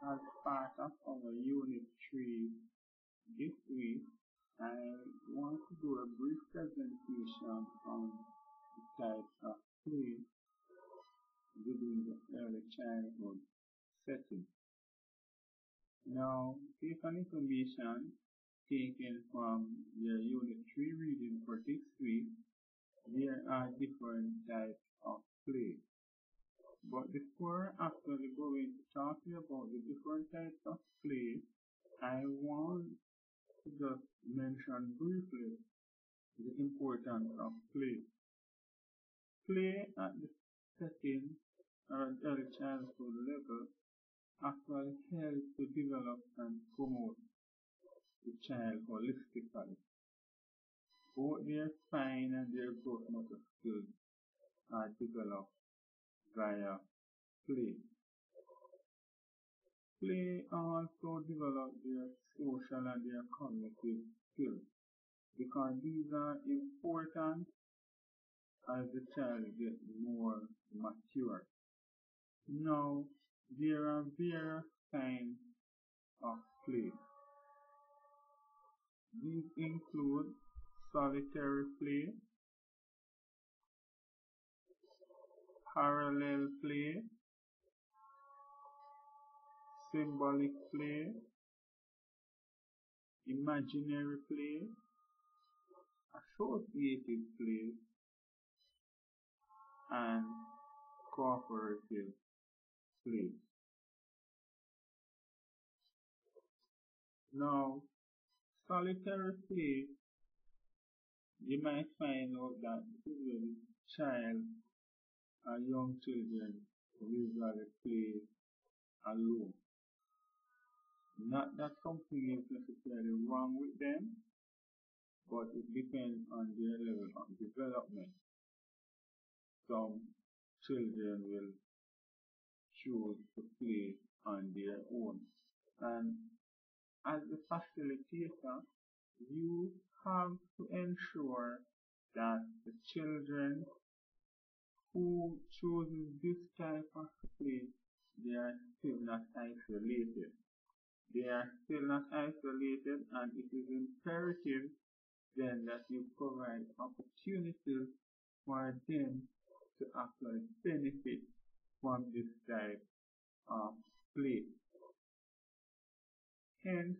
As part of our Unit 3 this week, I want to do a brief presentation on the types of play within the early childhood setting. Now, take an information taken from your Unit 3 reading for this week. There are different types of play. But before actually going to talking about the different types of play, I want to just mention briefly the importance of play. Play at the setting or early childhood level actually helps to develop and promote the child holistically. Both their spine and their growth motor skills are developed via play. Play also develops their social and their cognitive skills because these are important as the child gets more mature. Now, there are various kinds of play. These include solitary play, parallel play, symbolic play, imaginary play, associative play, and cooperative play. Now, solitary play, you might find out that usually child or young children usually play alone. Not that something is necessarily wrong with them, but it depends on their level of development. Some children will choose to play on their own. And as a facilitator, you have to ensure that the children who chooses this type of play, they are still not isolated. They are still not isolated, and it is imperative then that you provide opportunities for them to actually benefit from this type of play. Hence,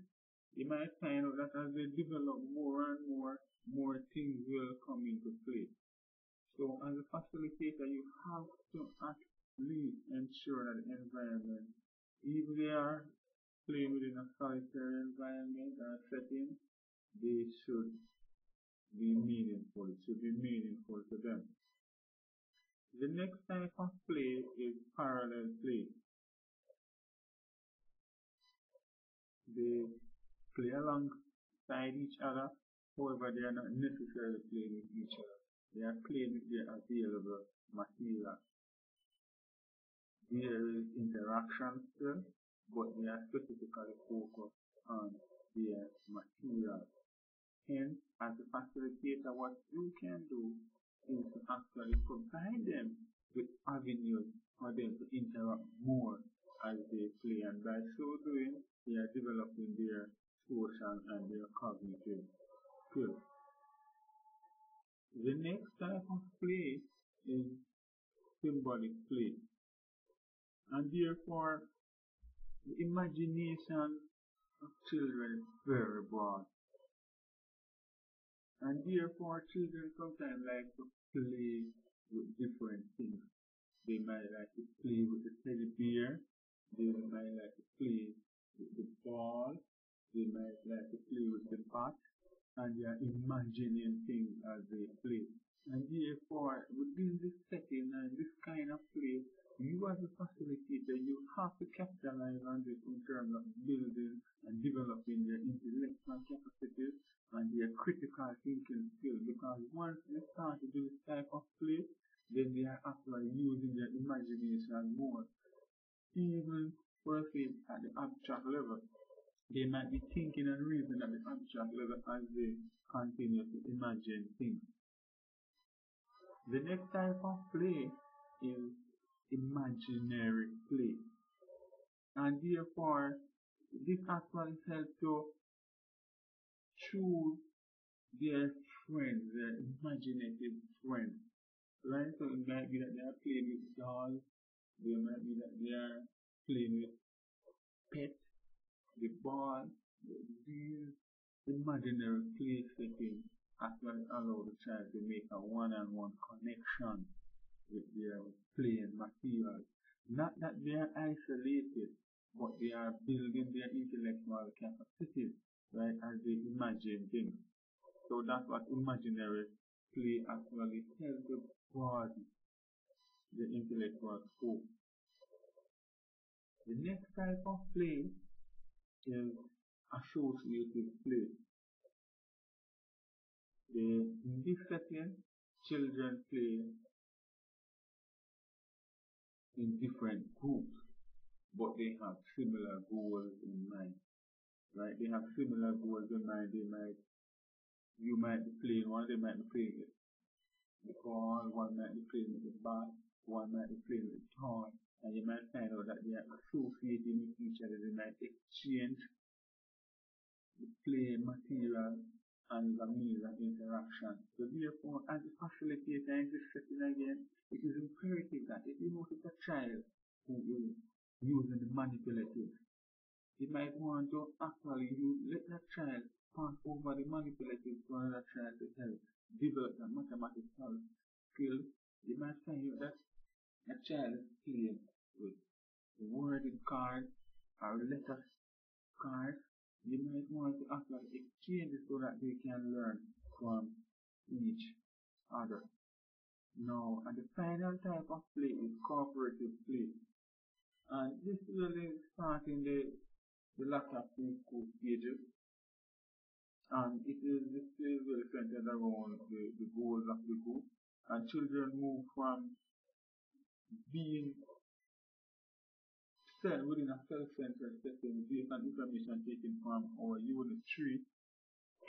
you might find out that as they develop more and more things will come into play. So as a facilitator, you have to at least ensure that the environment, if they are playing within a solitary environment or setting, they should be meaningful. It should be meaningful to them. The next type of play is parallel play. They play alongside each other, however they are not necessarily playing with each other. They are playing with their available material. There is interaction still, but they are specifically focused on their material. Hence, as a facilitator, what you can do is to actually provide them with avenues for them to interact more as they play, and by so doing, they are developing their social and their cognitive skills. The next type of play is symbolic play, and therefore the imagination of children is very broad, and therefore children sometimes like to play with different things. They might like to play with the teddy bear, they might like to play with the ball, they might like to play with the bat, and they are imagining things as they play. And therefore, within this setting and this kind of play, you as a facilitator, you have to capitalize on this in terms of building and developing their intellectual capacities and their critical thinking skills, because once they start to do this type of play, then they are actually using their imagination more. Even working at the abstract level, they might be thinking and reasoning at the abstract level as they continue to imagine things. The next type of play is imaginary play. And therefore, this actually helps to choose their friends, their imaginative friends, right? So it might be that they are playing with dolls, it might be that they are playing with pets, the ball, these imaginary play setting actually allow the child to make a one-on-one connection with their playing material. Not that they are isolated, but they are building their intellectual capacities, right, as they imagine things. So that's what imaginary play actually helps to broaden the intellectual scope. The next type of play is associative play. In this setting, children play in different groups, but they have similar goals in mind, right? They have similar goals in mind. You might be playing one, they might be playing with the ball, one might be playing with the bat, one might be playing with the toy, and you might find out that they are associating with each other. They might exchange the play material and the means of interaction. So therefore, as a facilitator in this setting again, it is imperative that if you notice a child who is using the manipulative, you might want to actually let that child pass over the manipulative to another child to help develop that mathematical skill. You might find that a child is playing with worded cards or letter cards. You might want to actually exchange it so that they can learn from each other. Now, and the final type of play is cooperative play. And this really starts in the latter preschool stages. And this play is really centered around the goals of the group. And children move from being cell within a self-centered setting based on information taken from our unit 3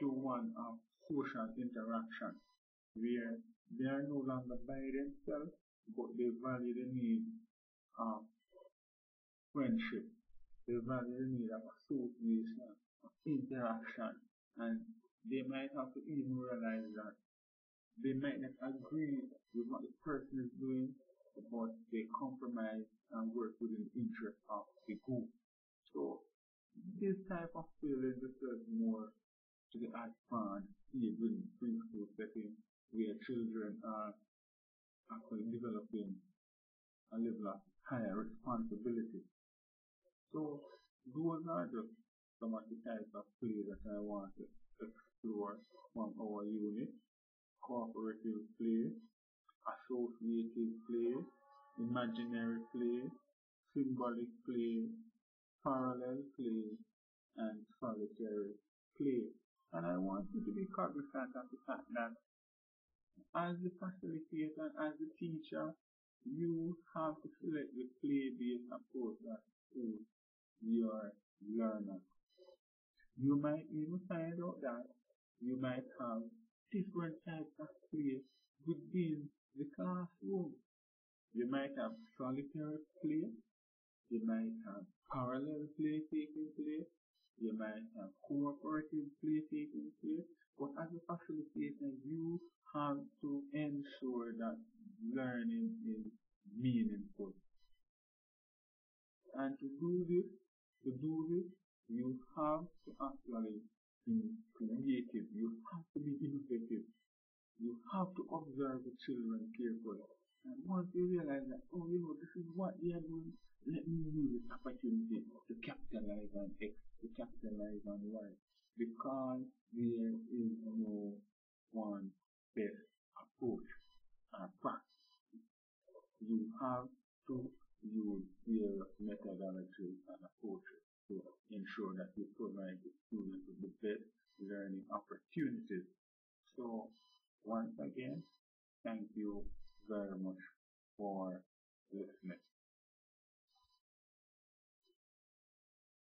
to one of social interaction, where they are no longer by themselves, but they value the need of friendship, they value the need of association, of interaction, and they might have to even realize that they might not agree with what the person is doing, but they compromise and work within the interest of the group. So this type of feeling refers more to the advanced stage within preschool setting, where children are actually developing a level of higher responsibility. So those are just some of the types of play that I want to explore from our unit: cooperative play, associative play, imaginary play, symbolic play, parallel play, and solitary play. And I want you to be cognizant of the fact that as the facilitator, as the teacher, you have to select the play-based approach that suits your learner. You might even find out that you might have different types of play within the classroom. You might have solitary play, you might have parallel play taking place, you might have cooperative play taking place, but as a facilitator, you have to ensure that learning is meaningful. And to do this, you have to actually be creative. You have to be innovative. You have to observe the children carefully. And once you realize that, oh, this is what they are doing, let me use this opportunity to capitalize on X, to capitalize on Y. Because there is no one best approach or practice. You have to use various methodologies and approaches to ensure that you provide the students with the best learning opportunities. So, once again, thank you very much for listening.